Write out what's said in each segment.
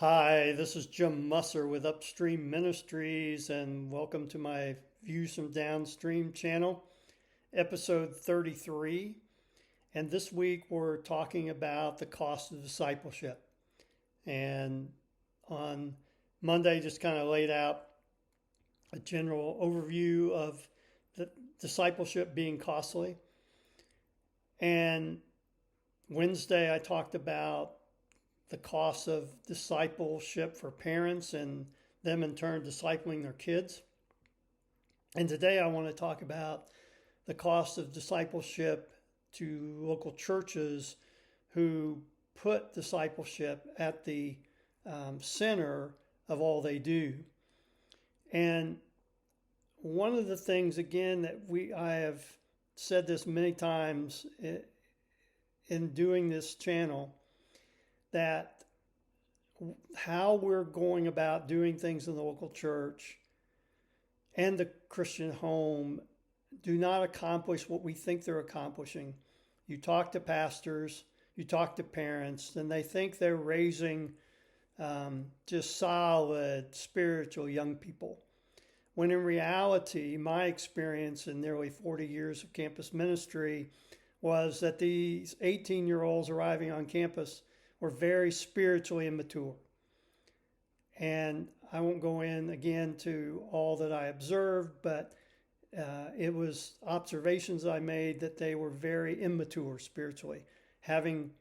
Hi, this is Jim Musser with Upstream Ministries, and welcome to my Views from Downstream channel, episode 33. And this week we're talking about the cost of discipleship. And on Monday, just kind of laid out a general overview of the discipleship being costly. And Wednesday, I talked about the cost of discipleship for parents and them in turn discipling their kids. And today I want to talk about the cost of discipleship to local churches who put discipleship at the center of all they do. And one of the things, again, that I have said this many times in doing this channel, that how we're going about doing things in the local church and the Christian home do not accomplish what we think they're accomplishing. You talk to pastors, you talk to parents, and they think they're raising just solid, spiritual young people. When in reality, my experience in nearly 40 years of campus ministry was that these 18-year-olds arriving on campus were very spiritually immature. And I won't go in again to all that I observed, but it was observations I made that they were very immature spiritually. Having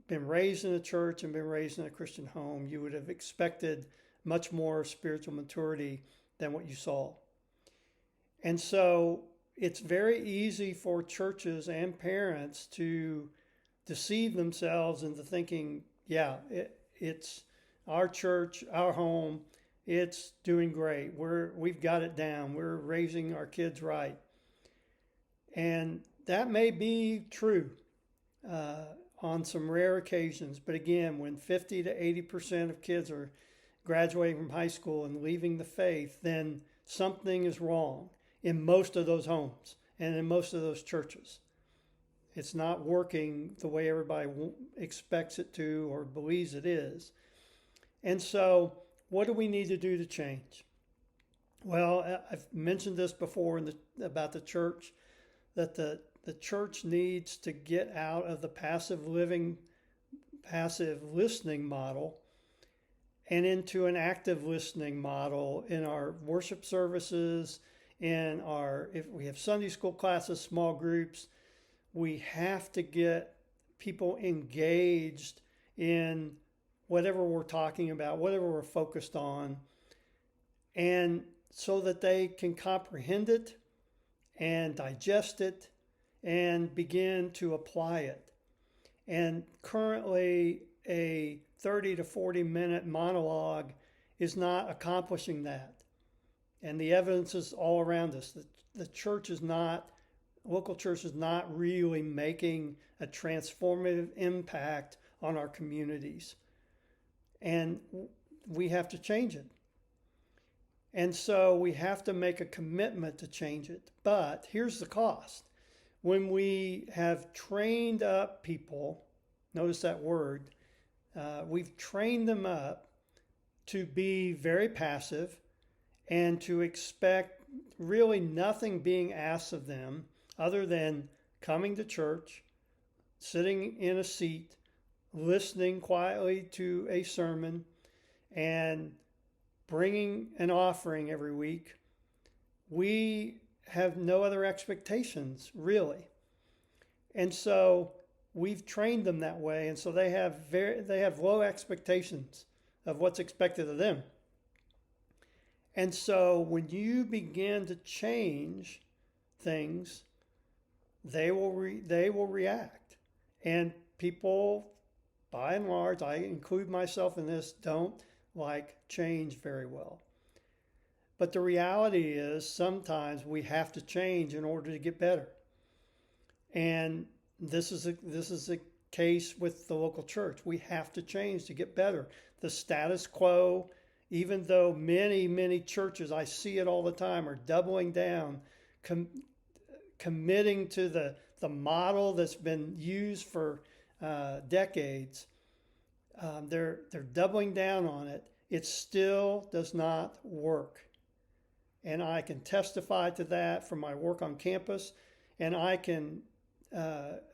been raised in a church and been raised in a Christian home, you would have expected much more spiritual maturity than what you saw. And so it's very easy for churches and parents to deceive themselves into thinking, it's our church, our home, it's doing great. We've got it down. We're raising our kids right. And that may be true on some rare occasions. But again, when 50 to 80% of kids are graduating from high school and leaving the faith, then something is wrong in most of those homes and in most of those churches. It's not working the way everybody expects it to or believes it is. And so, what do we need to do to change? Well, I've mentioned this before about the church, that the church needs to get out of the passive listening model and into an active listening model in our worship services, if we have Sunday school classes, small groups. We have to get people engaged in whatever we're talking about, whatever we're focused on, and so that they can comprehend it and digest it and begin to apply it. And currently, a 30 to 40 minute monologue is not accomplishing that. And the evidence is all around us. Local church is not really making a transformative impact on our communities. And we have to change it. And so we have to make a commitment to change it. But here's the cost. When we have trained up people, notice that word, we've trained them up to be very passive and to expect really nothing being asked of them other than coming to church, sitting in a seat, listening quietly to a sermon, and bringing an offering every week. We have no other expectations, really. And so we've trained them that way, and so they have low expectations of what's expected of them. And so when you begin to change things, they will react. And people, by and large, I include myself in this, don't like change very well. But the reality is sometimes we have to change in order to get better. And this is a case with the local church. We have to change to get better. The status quo, even though many churches, I see it all the time, are doubling down, committing to the model that's been used for decades, They're doubling down on it. It still does not work. And I can testify to that from my work on campus. And I can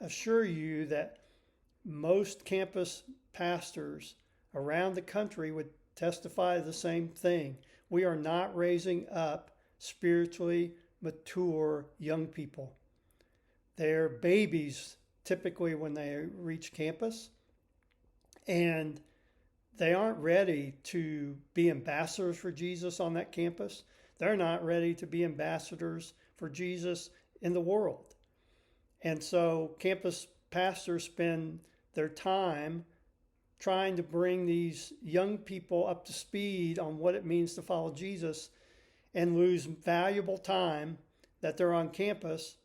assure you that most campus pastors around the country would testify the same thing. We are not raising up spiritually mature young people. They're babies typically when they reach campus, and they aren't ready to be ambassadors for Jesus on that campus. They're not ready to be ambassadors for Jesus in the world. And so campus pastors spend their time trying to bring these young people up to speed on what it means to follow Jesus, and lose valuable time that they're on campus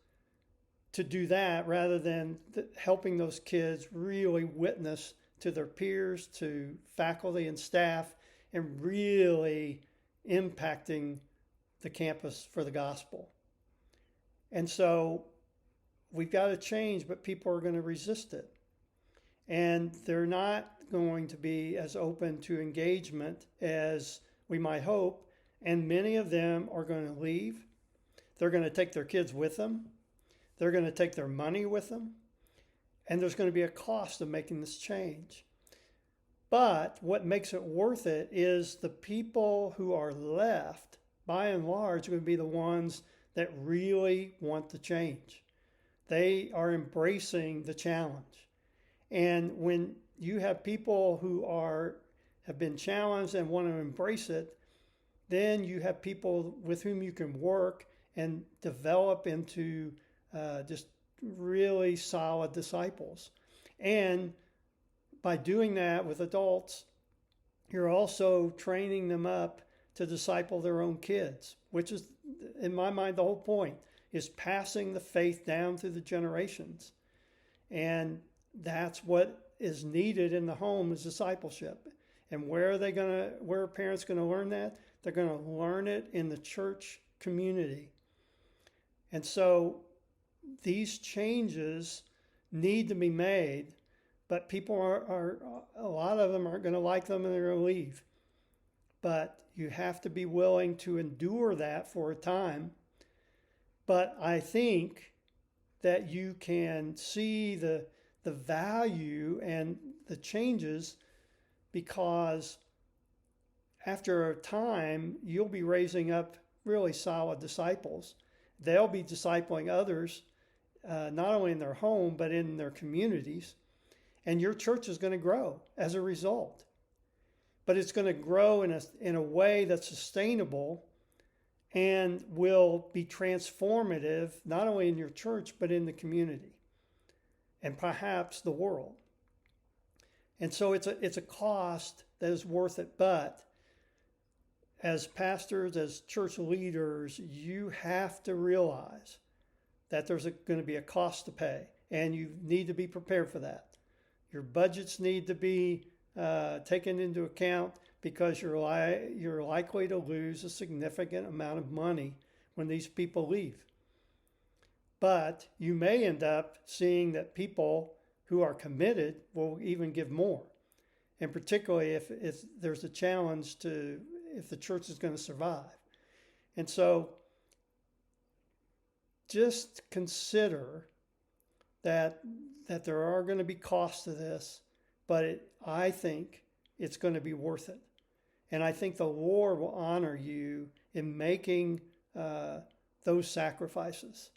to do that rather than helping those kids really witness to their peers, to faculty and staff, and really impacting the campus for the gospel. And so we've got to change, but people are going to resist it. And they're not going to be as open to engagement as we might hope. And many of them are going to leave. They're going to take their kids with them. They're going to take their money with them. And there's going to be a cost of making this change. But what makes it worth it is the people who are left, by and large, are going to be the ones that really want to change. They are embracing the challenge. And when you have people who have been challenged and want to embrace it, then you have people with whom you can work and develop into just really solid disciples. And by doing that with adults, you're also training them up to disciple their own kids, which is, in my mind, the whole point, is passing the faith down through the generations. And that's what is needed in the home, is discipleship. And where are parents going to learn that? They're going to learn it in the church community. And so these changes need to be made, but people are a lot of them aren't going to like them and they're going to leave. But you have to be willing to endure that for a time. But I think that you can see the value and the changes, because after a time, you'll be raising up really solid disciples. They'll be discipling others, not only in their home, but in their communities. And your church is going to grow as a result. But it's going to grow in a way that's sustainable and will be transformative, not only in your church, but in the community and perhaps the world. And so it's a cost that is worth it. But as pastors, as church leaders, you have to realize that there's going to be a cost to pay, and you need to be prepared for that. Your budgets need to be taken into account, because you're likely to lose a significant amount of money when these people leave. But you may end up seeing that people who are committed will even give more. And particularly if there's a challenge if the church is going to survive. And so just consider that there are going to be costs to this, but I think it's going to be worth it. And I think the Lord will honor you in making those sacrifices.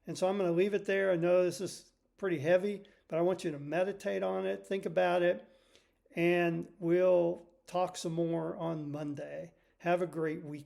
And so I'm going to leave it there. I know this is pretty heavy, but I want you to meditate on it, think about it, and we'll talk some more on Monday. Have a great week.